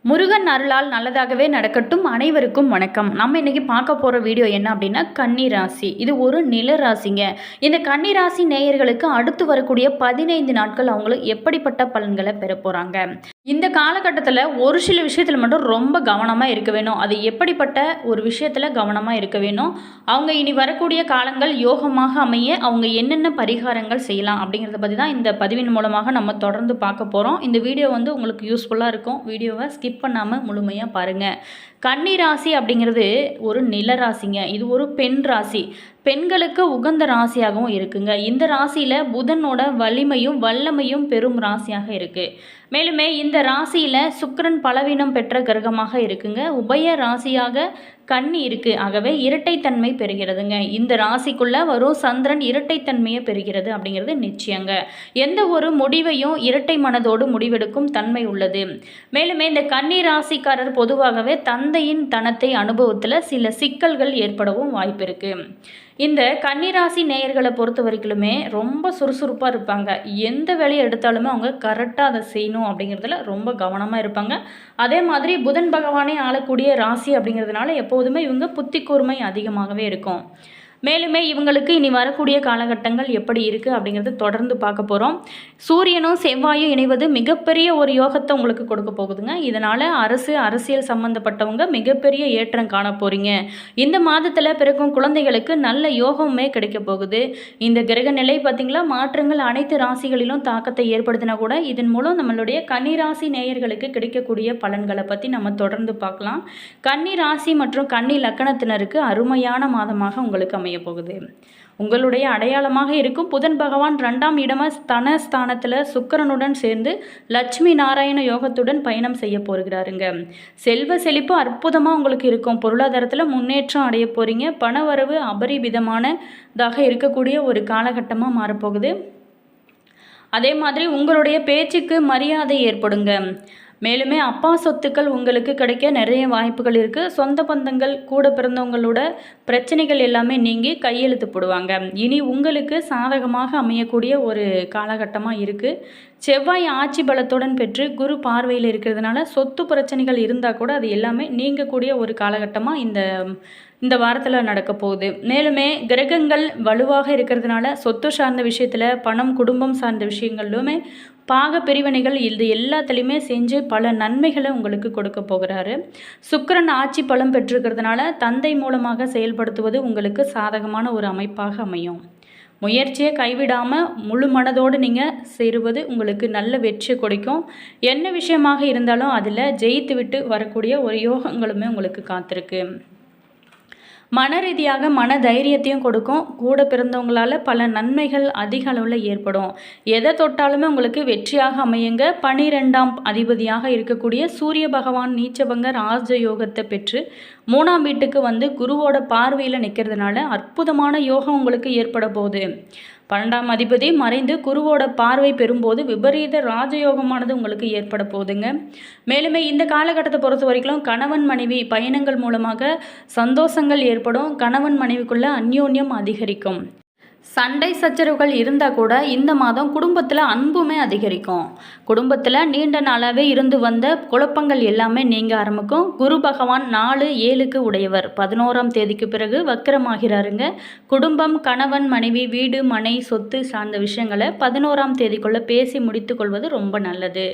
முருகன் அருளால் நல்லதாகவே நடக்கட்டும். அனைவருக்கும் வணக்கம். நம்ம இன்னைக்கு பார்க்க போகிற வீடியோ என்ன அப்படின்னா கன்னி ராசி. இது ஒரு நில ராசிங்க. இந்த கன்னி ராசி நேயர்களுக்கு அடுத்து வரக்கூடிய 15 நாட்கள் அவங்களுக்கு எப்படிப்பட்ட பலன்களை பெற போகிறாங்க. இந்த காலகட்டத்தில் ஒரு சில விஷயத்தில் மட்டும் ரொம்ப கவனமாக இருக்க வேணும். அது எப்படிப்பட்ட ஒரு விஷயத்தில் கவனமாக இருக்க வேணும். அவங்க இனி வரக்கூடிய காலங்கள் யோகமாக அமைய அவங்க என்னென்ன பரிகாரங்கள் செய்யலாம் அப்படிங்கிறத பற்றி தான் இந்த பதிவின் மூலமாக நம்ம தொடர்ந்து பார்க்க போகிறோம். இந்த வீடியோ உங்களுக்கு யூஸ்ஃபுல்லாக இருக்கும். வீடியோவை ஸ்கிப் பண்ணாமல் முழுமையாக பாருங்கள். கன்னி ராசி அப்படிங்கிறது ஒரு நில ராசிங்க. இது ஒரு பெண் ராசி. பெண்களுக்கு உகந்த ராசியாகவும் இருக்குங்க. இந்த ராசியில் புதனோட வலிமையும் வல்லமையும் பெரும் ராசியாக இருக்குது. மேலுமே இந்த ராசியில் சுக்கிரன் பலவீனம் பெற்ற கிரகமாக இருக்குங்க. உபய ராசியாக கன்னி இருக்குது. ஆகவே இரட்டைத்தன்மை பெறுகிறதுங்க. இந்த ராசிக்குள்ளே வரும் சந்திரன் இரட்டைத்தன்மையை பெறுகிறது அப்படிங்கிறது நிச்சயங்க. எந்த ஒரு முடிவையும் இரட்டை மனதோடு முடிவெடுக்கும் தன்மை உள்ளது. மேலுமே இந்த கன்னி ராசிக்காரர் பொதுவாகவே தந்தையின் தனத்தை அனுபவத்தில் சில சிக்கல்கள் ஏற்படவும் வாய்ப்பு இருக்குது. இந்த கன்னிராசி நேயர்களை பொறுத்த வரைக்குமே ரொம்ப சுறுசுறுப்பாக இருப்பாங்க. எந்த வேலையை எடுத்தாலுமே அவங்க கரெக்டாக அதை செய்யணும் அப்படிங்கிறதுல ரொம்ப கவனமாக இருப்பாங்க. அதே மாதிரி புதன் பகவானே ஆளக்கூடிய ராசி அப்படிங்கிறதுனால எப்போதுமே இவங்க புத்தி கூர்மை அதிகமாகவே இருக்கும். மேலுமே இவங்களுக்கு இனி வரக்கூடிய காலகட்டங்கள் எப்படி இருக்குது அப்படிங்கிறது தொடர்ந்து பார்க்க போகிறோம். சூரியனும் செவ்வாயும் இணைவது மிகப்பெரிய ஒரு யோகத்தை உங்களுக்கு கொடுக்க போகுதுங்க. இதனால் அரசியல் சம்மந்தப்பட்டவங்க மிகப்பெரிய ஏற்றம் காண போகிறீங்க. இந்த மாதத்தில் பிறக்கும் குழந்தைகளுக்கு நல்ல யோகமே கிடைக்க போகுது. இந்த கிரக நிலை பார்த்திங்களா, மாற்றங்கள் அனைத்து ராசிகளிலும் தாக்கத்தை ஏற்படுத்தினா கூட இதன் மூலம் நம்மளுடைய கன்னி ராசி நேயர்களுக்கு கிடைக்கக்கூடிய பலன்களை பற்றி நம்ம தொடர்ந்து பார்க்கலாம். கன்னி ராசி மற்றும் கன்னி லக்கணத்தினருக்கு அருமையான மாதமாக உங்களுக்கு அமைய போகுது. உங்களுடைய அடையாளமாக இருக்கும் புதன் பகவான் 2ஆம் இடமா தனஸ்தானத்தில் சுக்கிரனுடன் சேர்ந்து லட்சுமி நாராயண யோகத்துடன் பயணம் செய்ய போகிறாருங்க. செல்வ செழிப்பு அற்புதமாக உங்களுக்கு இருக்கும். பொருளாதாரத்தில் முன்னேற்றம் அடைய போகிறீங்க. பணவரவு அபரிமிதமானதாக இருக்கக்கூடிய ஒரு காலகட்டமாக மாறப்போகுது. அதே மாதிரி உங்களுடைய பேச்சுக்கு மரியாதை ஏற்படுங்க. மேலுமே அப்பா சொத்துக்கள் உங்களுக்கு கிடைக்க நிறைய வாய்ப்புகள் இருக்குது. சொந்த பந்தங்கள் கூட பிறந்தவங்களோட பிரச்சனைகள் எல்லாமே நீங்கி கையெழுத்து போடுவாங்க. இனி உங்களுக்கு சாதகமாக அமையக்கூடிய ஒரு காலகட்டமாக இருக்குது. செவ்வாய் ஆட்சி பலத்துடன் பெற்று குரு பார்வையில் இருக்கிறதுனால சொத்து பிரச்சனைகள் இருந்தால் கூட அது எல்லாமே நீங்கக்கூடிய ஒரு காலகட்டமாக இந்த வாரத்தில் நடக்க போகுது. மேலுமே கிரகங்கள் வலுவாக இருக்கிறதுனால சொத்து சார்ந்த விஷயத்தில் பணம் குடும்பம் சார்ந்த விஷயங்கள்லுமே பாக பிரிவினைகள் இது எல்லாத்துலேயுமே செஞ்சு பல நன்மைகளை உங்களுக்கு கொடுக்க போகிறாரு. சுக்கிரன் ஆட்சி பலம் பெற்றிருக்கிறதுனால தந்தை மூலமாக செயல்படுத்துவது உங்களுக்கு சாதகமான ஒரு அமைப்பாக அமையும். முயற்சியை கைவிடாமல் முழு மனதோடு நீங்கள் சேருவது உங்களுக்கு நல்ல வெற்றி கொடுக்கும். என்ன விஷயமாக இருந்தாலும் அதில் ஜெயித்து விட்டு வரக்கூடிய ஒரு யோகங்களுமே உங்களுக்கு காத்திருக்கு. மன ரீதியாக மன தைரியத்தையும் கொடுக்கும். கூட பிறந்தவங்களால் பல நன்மைகள் அதிக அளவில் ஏற்படும். எதை தொட்டாலுமே உங்களுக்கு வெற்றியாக அமையுங்க. 12ஆம் அதிபதியாக இருக்கக்கூடிய சூரிய பகவான் நீச்சபங்க ராஜயோகத்தை பெற்று 3ஆம் வீட்டுக்கு வந்து குருவோட பார்வையில் நிற்கிறதுனால அற்புதமான யோகம் உங்களுக்கு ஏற்பட போகுது. 12ஆம் அதிபதி மறைந்து குருவோட பார்வை பெறும்போது விபரீத ராஜயோகமானது உங்களுக்கு ஏற்பட போகுதுங்க. மேலுமே இந்த காலகட்டத்தை பொறுத்த வரைக்கும் கணவன் மனைவி பயணங்கள் மூலமாக சந்தோஷங்கள் ஏற்படும். கணவன் மனைவிக்குள்ள அந்யோன்யம் அதிகரிக்கும். சண்டை சச்சரவுகள் இருந்தால் கூட இந்த மாதம் குடும்பத்தில் அன்புமே அதிகரிக்கும். குடும்பத்தில் நீண்ட நாளாகவே இருந்து வந்த குழப்பங்கள் எல்லாமே நீங்க ஆரம்பிக்கும். குரு பகவான் 4-7க்கு உடையவர். 11ஆம் தேதிக்கு பிறகு வக்கரமாகிறாருங்க. குடும்பம், கணவன் மனைவி, வீடு மனை சொத்து சார்ந்த விஷயங்களை 11ஆம் தேதிக்குள்ளே பேசி முடித்து கொள்வது ரொம்ப நல்லது.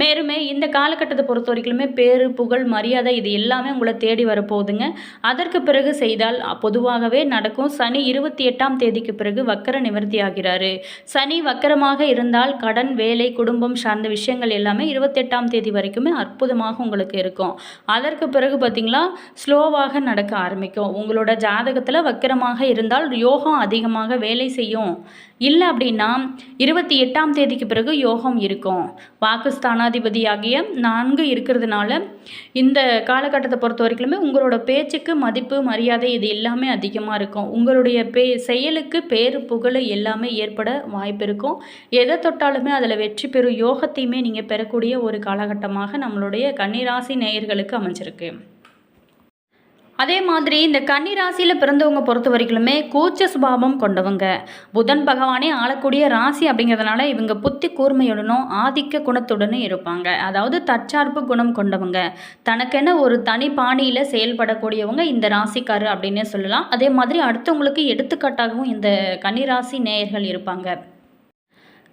மேலுமே இந்த காலகட்டத்தை பொறுத்த வரைக்குமே பேரு புகழ் மரியாதை இது எல்லாமே உங்களை தேடி வரப்போகுதுங்க. அதற்கு பிறகு செய்தால் பொதுவாகவே நடக்கும். சனி 28ஆம் தேதிக்கு பிறகு வக்கர நிவர்த்தி ஆகிறாரு. சனி வக்கரமாக இருந்தால் கடன், வேலை, குடும்பம் சார்ந்த விஷயங்கள் எல்லாமே 28ஆம் தேதி வரைக்குமே அற்புதமாக உங்களுக்கு இருக்கும். அதற்கு பிறகு பார்த்திங்களா ஸ்லோவாக நடக்க ஆரம்பிக்கும். உங்களோட ஜாதகத்தில் வக்கரமாக இருந்தால் யோகம் அதிகமாக வேலை செய்யும். இல்லை அப்படின்னா 28ஆம் தேதிக்கு பிறகு யோகம் இருக்கும். வாக்குஸ்தானாதிபதியாகிய 4 இருக்கிறதுனால இந்த காலகட்டத்தை பொறுத்த வரைக்குமே உங்களோட பேச்சுக்கு மதிப்பு மரியாதை இது எல்லாமே அதிகமாக இருக்கும். உங்களுடைய செயலுக்கு பேரு புகழ் எல்லாமே ஏற்பட வாய்ப்பு இருக்கும். எதை தொட்டாலுமே அதில் வெற்றி பெறும் யோகத்தையுமே நீங்கள் பெறக்கூடிய ஒரு காலகட்டமாக நம்மளுடைய கன்னிராசி நேயர்களுக்கு அமைஞ்சிருக்கு. அதே மாதிரி இந்த கன்னி ராசியில் பிறந்தவங்க பொறுத்த வரைக்குமே கூச்ச சுபாவம் கொண்டவங்க. புதன் பகவானே ஆளக்கூடிய ராசி அப்படிங்கிறதுனால இவங்க புத்தி கூர்மையுடனும் ஆதிக்க குணத்துடனும் இருப்பாங்க. அதாவது தற்சார்பு குணம் கொண்டவங்க. தனக்கென ஒரு தனி பாணியில் செயல்படக்கூடியவங்க இந்த ராசிக்காரர் அப்படின்னே சொல்லலாம். அதே மாதிரி அடுத்தவங்களுக்கு எடுத்துக்காட்டாகவும் இந்த கன்னிராசி நேயர்கள் இருப்பாங்க.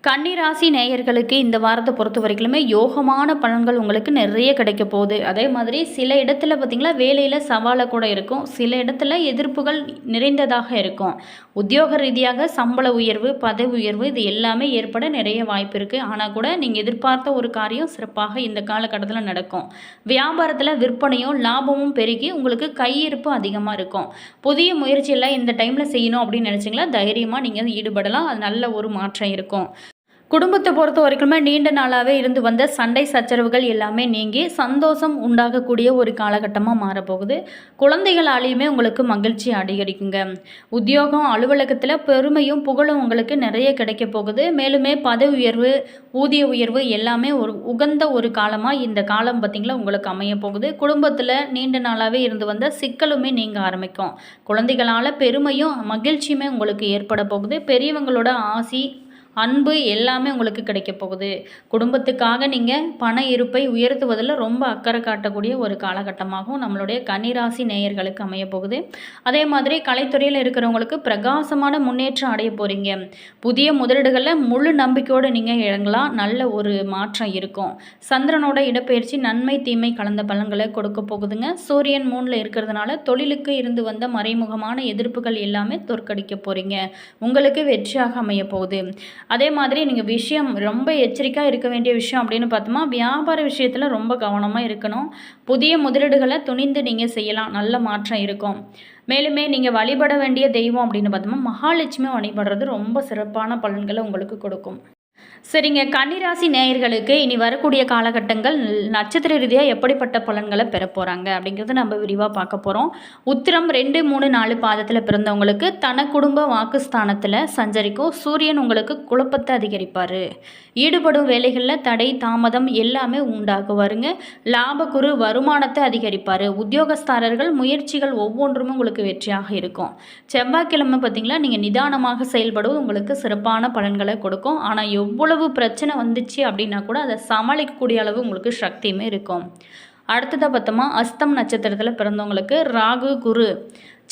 கன்னிராசி நேயர்களுக்கு இந்த வாரத்தை பொறுத்த வரைக்குமே யோகமான பலன்கள் உங்களுக்கு நிறைய கிடைக்க போகுது. அதே மாதிரி சில இடத்துல பார்த்திங்களா வேலையில் சவாலாக கூட இருக்கும். சில இடத்துல எதிர்ப்புகள் நிறைந்ததாக இருக்கும். உத்தியோக ரீதியாக சம்பள உயர்வு, பதவி உயர்வு இது எல்லாமே ஏற்பட நிறைய வாய்ப்பு இருக்குது. ஆனால் கூட நீங்கள் எதிர்பார்த்த ஒரு காரியம் சிறப்பாக இந்த காலகட்டத்தில் நடக்கும். வியாபாரத்தில் விற்பனையும் லாபமும் பெருகி உங்களுக்கு கையிருப்பு அதிகமாக இருக்கும். புதிய முயற்சியெல்லாம் இந்த டைமில் செய்யணும் அப்படின்னு நினச்சிங்களா தைரியமாக நீங்கள் ஈடுபடலாம். அது நல்ல ஒரு மாற்றம் இருக்கும். குடும்பத்தை பொறுத்த வரைக்குமே நீண்ட நாளாகவே இருந்து வந்த சண்டை சச்சரவுகள் எல்லாமே நீங்கி சந்தோஷம் உண்டாகக்கூடிய ஒரு காலகட்டமாக மாறப்போகுது. குழந்தைகளாலேயுமே உங்களுக்கு மகிழ்ச்சி அதிகரிக்குங்க. உத்தியோகம் அலுவலகத்தில் பெருமையும் புகழும் உங்களுக்கு நிறைய கிடைக்க போகுது. மேலுமே பதவி உயர்வு, ஊதிய உயர்வு எல்லாமே ஒரு உகந்த ஒரு காலமாக இந்த காலம் பார்த்திங்களா உங்களுக்கு அமைய போகுது. குடும்பத்தில் நீண்ட நாளாகவே இருந்து வந்த சிக்கலுமே நீங்க ஆரம்பிக்கும். குழந்தைகளால் பெருமையும் மகிழ்ச்சியுமே உங்களுக்கு ஏற்பட போகுது. பெரியவங்களோட ஆசி, அன்பு எல்லாமே உங்களுக்கு கிடைக்க போகுது. குடும்பத்துக்காக நீங்கள் பண இருப்பை உயர்த்துவதில் ரொம்ப அக்கறை காட்டக்கூடிய ஒரு காலகட்டமாகவும் நம்மளுடைய கன்னிராசி நேயர்களுக்கு அமைய போகுது. அதே மாதிரி கலைத்துறையில் இருக்கிறவங்களுக்கு பிரகாசமான முன்னேற்றம் அடைய போகிறீங்க. புதிய முதலீடுகளில் முழு நம்பிக்கையோடு நீங்கள் இறங்கலாம். நல்ல ஒரு மாற்றம் இருக்கும். சந்திரனோட இடப்பெயர்ச்சி நன்மை தீமை கலந்த பலன்களை கொடுக்க போகுதுங்க. சூரியன் 3ல் இருக்கிறதுனால தொழிலுக்கு இருந்து வந்த மறைமுகமான எதிர்ப்புகள் எல்லாமே தோற்கடிக்க போகிறீங்க. உங்களுக்கு வெற்றியாக அமைய போகுது. அதே மாதிரி நீங்கள் விஷயம் ரொம்ப எச்சரிக்கையாக இருக்க வேண்டிய விஷயம் அப்படின்னு பார்த்தோமா, வியாபார விஷயத்தில் ரொம்ப கவனமாக இருக்கணும். புதிய முதலீடுகளை துணிந்து நீங்கள் செய்யலாம். நல்ல மாற்றம் இருக்கும். மேலுமே நீங்கள் வழிபட வேண்டிய தெய்வம் அப்படின்னு பார்த்தோமா, மகாலட்சுமி வழிபடுறது ரொம்ப சிறப்பான பலன்களை உங்களுக்கு கொடுக்கும். சரிங்க, கன்னிராசி நேயர்களுக்கு இனி வரக்கூடிய காலகட்டங்கள் நட்சத்திர ரீதியாக எப்படிப்பட்ட பலன்களை பெற போகிறாங்க அப்படிங்கிறத நம்ம விரிவாக பார்க்க போகிறோம். உத்திரம் 2, 3, 4 பாதத்தில் பிறந்தவங்களுக்கு தன குடும்ப வாக்குஸ்தானத்தில் சஞ்சரிக்கும் சூரியன் உங்களுக்கு குழப்பத்தை அதிகரிப்பார். ஈடுபடும் வேலைகளில் தடை தாமதம் எல்லாமே உண்டாகுவாருங்க. லாபக்குறு வருமானத்தை அதிகரிப்பார். உத்தியோகஸ்தாரர்கள் முயற்சிகள் ஒவ்வொன்றுமே உங்களுக்கு வெற்றியாக இருக்கும். செவ்வாய்க்கிழமை பார்த்திங்களா நீங்கள் நிதானமாக செயல்படுவது உங்களுக்கு சிறப்பான பலன்களை கொடுக்கும். ஆனால் எவ்வளவு பிரச்சனை வந்துச்சு அப்படின்னா கூட அதை சமாளிக்கக்கூடிய அளவு உங்களுக்கு சக்தியுமே இருக்கும். அடுத்ததாக பார்த்தோமா, அஸ்தம் நட்சத்திரத்தில் பிறந்தவங்களுக்கு ராகு குரு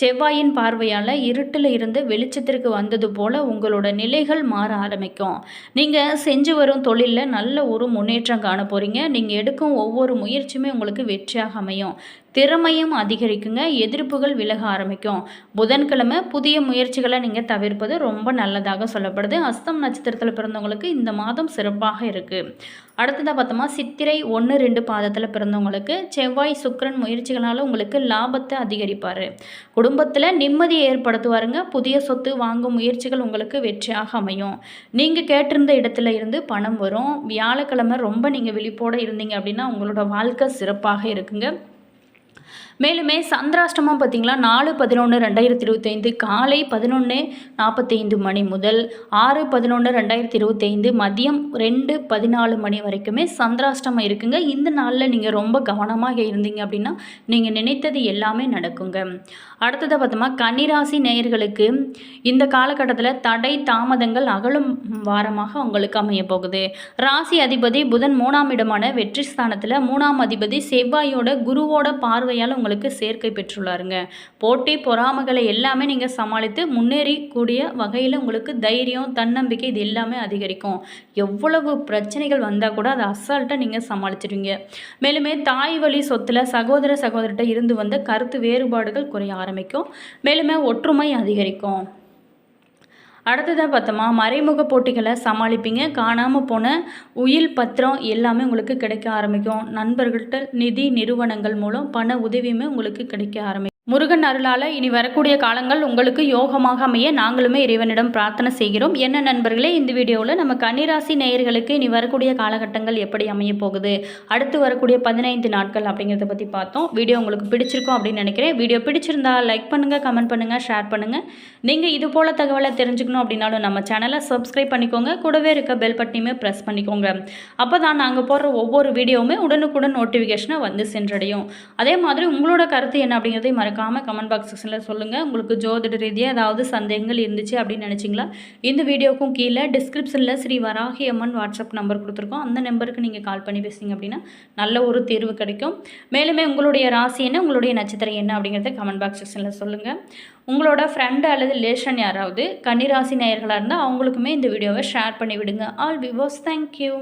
செவ்வாயின் பார்வையால் இருட்டில் இருந்து வெளிச்சத்திற்கு வந்தது போல் உங்களோட நிலைகள் மாற ஆரம்பிக்கும். நீங்கள் செஞ்சு வரும் தொழிலில் நல்ல ஒரு முன்னேற்றம் காண போகிறீங்க. நீங்கள் எடுக்கும் ஒவ்வொரு முயற்சியுமே உங்களுக்கு வெற்றியாக அமையும். திறமையும் அதிகரிக்குங்க. எதிர்ப்புகள் விலக ஆரம்பிக்கும். புதன்கிழமை புதிய முயற்சிகளை நீங்கள் தவிர்ப்பது ரொம்ப நல்லதாக சொல்லப்படுது. அஸ்தம் நட்சத்திரத்தில் பிறந்தவங்களுக்கு இந்த மாதம் சிறப்பாக இருக்குது. அடுத்ததாக பார்த்தோமா, சித்திரை 1, 2 பாதத்தில் பிறந்தவங்களுக்கு செவ்வாய் சுக்கிரன் முயற்சிகளால் உங்களுக்கு லாபத்தை அதிகரிப்பார். குடும்பத்தில் நிம்மதியை ஏற்படுத்துவாருங்க. புதிய சொத்து வாங்கும் முயற்சிகள் உங்களுக்கு வெற்றியாக அமையும். நீங்கள் கேட்டிருந்த இடத்துல இருந்து பணம் வரும். வியாழக்கிழமை ரொம்ப நீங்கள் விழிப்போடு இருந்தீங்க அப்படின்னா உங்களோட வாழ்க்கை சிறப்பாக இருக்குங்க. மேலுமே சந்திராஷ்டமம் பார்த்திங்களா 4/11/2025 காலை 11:45 மணி முதல் 6/11/2025 மதியம் 2:14 மணி வரைக்குமே சந்திராஷ்டமம் இருக்குங்க. இந்த நாளில் நீங்கள் ரொம்ப கவனமாக இருந்தீங்க அப்படின்னா நீங்கள் நினைத்தது எல்லாமே நடக்குங்க. அடுத்ததாக பார்த்தோமா, கன்னிராசி நேயர்களுக்கு இந்த காலகட்டத்தில் தடை தாமதங்கள் அகலும் வாரமாக உங்களுக்கு அமைய போகுது. ராசி அதிபதி புதன் 3ஆம் இடமான வெற்றி ஸ்தானத்தில் 3ஆம் அதிபதி செவ்வாயோட குருவோட பார்வையால் உங்களுக்கு சேர்க்கை பெற்றுள்ளாருங்க. போட்டி பொறாமைகளை எல்லாமே நீங்கள் சமாளித்து முன்னேறக்கூடிய வகையில் உங்களுக்கு தைரியம், தன்னம்பிக்கை இது எல்லாமே அதிகரிக்கும். எவ்வளவு பிரச்சனைகள் வந்தால் கூட அதை அசால்ட்டாக நீங்கள் சமாளிச்சிடுவீங்க. மேலுமே தாய் வழி சொத்தில் சகோதரர்கிட்ட இருந்து வந்த கருத்து வேறுபாடுகள் குறைய ஆரம்பிக்கும். மேலுமே ஒற்றுமை அதிகரிக்கும். அடுத்ததாக பார்த்தோமா, மறைமுக போட்டிகளை சமாளிப்பீங்க. காணாமல் போன உயில் பத்திரம் எல்லாமே உங்களுக்கு கிடைக்க ஆரம்பிக்கும். நண்பர்கள்ட்ட நிதி நிறுவனங்கள் மூலம் பண உதவியுமே உங்களுக்கு கிடைக்க ஆரம்பிக்கும். முருகன் அருளால் இனி வரக்கூடிய காலங்கள் உங்களுக்கு யோகமாக அமைய நாங்களுமே இறைவனிடம் பிரார்த்தனை செய்கிறோம். என்ன நண்பர்களே, இந்த வீடியோவில் நம்ம கன்னிராசி நேயர்களுக்கு இனி வரக்கூடிய காலகட்டங்கள் எப்படி அமைய போகுது, அடுத்து வரக்கூடிய 15 நாட்கள் அப்படிங்கிறத பற்றி பார்த்தோம். வீடியோ உங்களுக்கு பிடிச்சிருக்கும் அப்படின்னு நினைக்கிறேன். வீடியோ பிடிச்சிருந்தா லைக் பண்ணுங்கள், கமெண்ட் பண்ணுங்கள், ஷேர் பண்ணுங்கள். நீங்கள் இது போல் தகவலை தெரிஞ்சுக்கணும் அப்படின்னாலும் நம்ம சேனலை சப்ஸ்கிரைப் பண்ணிக்கோங்க. கூடவே இருக்க பெல் பட்டனையுமே ப்ரெஸ் பண்ணிக்கோங்க. அப்போ தான் நாங்கள் போடுற ஒவ்வொரு வீடியோவுமே உடனுக்குடன் நோட்டிஃபிகேஷனை வந்து சென்றடையும். அதே மாதிரி உங்களோட கருத்து என்ன அப்படிங்கிறதை மறக்காம மறக்காமல் கமெண்ட் பாக்ஸ் செக்ஷனில் சொல்லுங்கள். உங்களுக்கு ஜோதிட ரீதியாக ஏதாவது சந்தேகங்கள் இருந்துச்சு அப்படின்னு நினச்சிங்களா, இந்த வீடியோக்கும் கீழே டிஸ்கிரிப்ஷனில் ஸ்ரீ வராகி அம்மன் வாட்ஸ்அப் நம்பர் கொடுத்துருக்கோம். அந்த நம்பருக்கு நீங்கள் கால் பண்ணி பேசுங்க அப்படின்னா நல்ல ஒரு தீர்வு கிடைக்கும். மேலுமே உங்களுடைய ராசி என்ன, உங்களுடைய நட்சத்திரம் என்ன அப்படிங்கிறத கமெண்ட் பாக்ஸ் செக்ஷனில் சொல்லுங்கள். உங்களோட ஃப்ரெண்டு அல்லது ரிலேஷன் யாராவது கன்னிராசி நேயர்களாக இருந்தால் அவங்களுக்குமே இந்த வீடியோவை ஷேர் பண்ணி விடுங்க. All viewers, thank you.